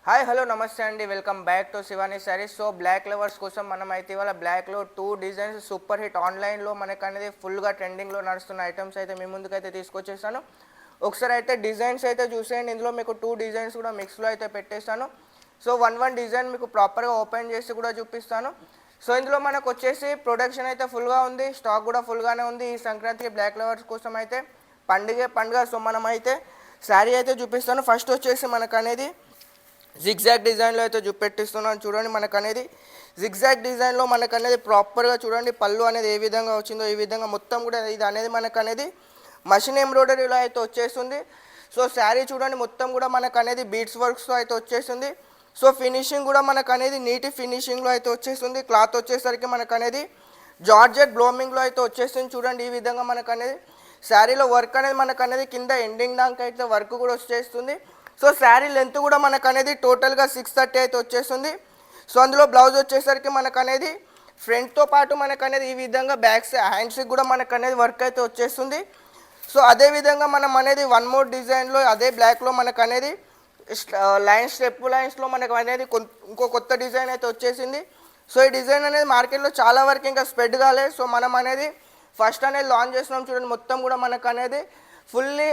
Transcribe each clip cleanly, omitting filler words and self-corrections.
Hi hello నమస్తే అండి, welcome back to Shivani Sarees. So black lovers కోసం మనం అయితే ఇవాళ బ్లాక్లో 2 డిజైన్స్ సూపర్ హిట్ ఆన్లైన్లో మనకు అనేది ఫుల్గా ట్రెండింగ్లో నడుస్తున్న ఐటమ్స్ అయితే మీ ముందుకైతే తీసుకొచ్చేసాను. ఒకసారి అయితే డిజైన్స్ అయితే చూసేయండి. ఇందులో మీకు 2 డిజైన్స్ కూడా మిక్స్లో అయితే పెట్టేస్తాను. సో వన్ డిజైన్ మీకు ప్రాపర్గా ఓపెన్ చేసి కూడా చూపిస్తాను. సో ఇందులో మనకు వచ్చేసి ప్రొడక్షన్ అయితే ఫుల్గా ఉంది, స్టాక్ కూడా ఫుల్గానే ఉంది. ఈ సంక్రాంతికి బ్లాక్ లవర్స్ కోసం అయితే పండుగ. సో మనం అయితే శారీ అయితే చూపిస్తాను. ఫస్ట్ వచ్చేసి మనకు అనేది జిగ్జాగ్ డిజైన్లో అయితే చూపెట్టిస్తున్నాను. చూడండి, మనకు అనేది జిగ్జాగ్ డిజైన్లో మనకు అనేది ప్రాపర్గా చూడండి పళ్ళు అనేది ఏ విధంగా వచ్చిందో ఈ విధంగా మొత్తం కూడా ఇది అనేది మనకు అనేది మషిన్ ఎంబ్రాయిడరీలో అయితే వచ్చేస్తుంది. సో శారీ చూడండి మొత్తం కూడా మనకు అనేది బీడ్స్ వర్క్స్తో అయితే వచ్చేస్తుంది. సో ఫినిషింగ్ కూడా మనకు అనేది నీటి ఫినిషింగ్లో అయితే వచ్చేస్తుంది. క్లాత్ వచ్చేసరికి మనకు అనేది జార్జెట్ బ్లోమింగ్లో అయితే వచ్చేస్తుంది. చూడండి ఈ విధంగా మనకు అనేది శారీలో వర్క్ అనేది మనకు అనేది కింద ఎండింగ్ దాకా అయితే వర్క్ కూడా వచ్చేస్తుంది. సో శారీ లెంత్ కూడా మనకు అనేది టోటల్గా 630 అయితే వచ్చేస్తుంది. సో అందులో బ్లౌజ్ వచ్చేసరికి మనకు అనేది ఫ్రంట్తో పాటు మనకు అనేది ఈ విధంగా బ్యాక్ హ్యాండ్స్కి కూడా మనకు అనేది వర్క్ అయితే వచ్చేస్తుంది. సో అదేవిధంగా మనం అనేది వన్ మోర్ డిజైన్లో అదే బ్లాక్లో మనకు అనేది స్టెప్ లైన్స్లో మనకు అనేది ఇంకో కొత్త డిజైన్ అయితే వచ్చేసింది. సో ఈ డిజైన్ అనేది మార్కెట్లో చాలా వరకు ఇంకా స్ప్రెడ్ కాలేదు. సో మనం అనేది ఫస్ట్ అనేది లాంచ్ చేస్తున్నాం. చూడండి మొత్తం కూడా మనకు అనేది ఫుల్లీ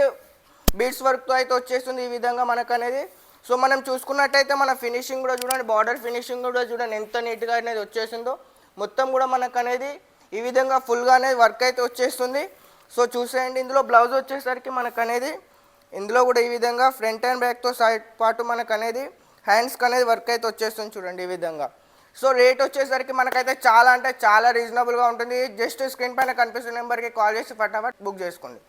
బీడ్స్ వర్క్తో అయితే వచ్చేస్తుంది ఈ విధంగా మనకు అనేది. సో మనం చూసుకున్నట్టయితే మన ఫినిషింగ్ కూడా చూడండి, బార్డర్ ఫినిషింగ్ కూడా చూడండి ఎంత నీట్గా అనేది వచ్చేసిందో. మొత్తం కూడా మనకు అనేది ఈ విధంగా ఫుల్గా అనేది వర్క్ అయితే వచ్చేస్తుంది. సో చూసేయండి, ఇందులో బ్లౌజ్ వచ్చేసరికి మనకు అనేది ఇందులో కూడా ఈ విధంగా ఫ్రంట్ అండ్ బ్యాక్తో సైడ్ పాటు మనకు అనేది హ్యాండ్స్కి అనేది వర్క్ అయితే వచ్చేస్తుంది చూడండి ఈ విధంగా. సో రేట్ వచ్చేసరికి మనకైతే చాలా అంటే చాలా రీజనబుల్గా ఉంటుంది. జస్ట్ స్క్రీన్ పైన కనిపిస్తున్న నెంబర్కి కాల్ చేసి ఫటాఫట్ బుక్ చేసుకోండి.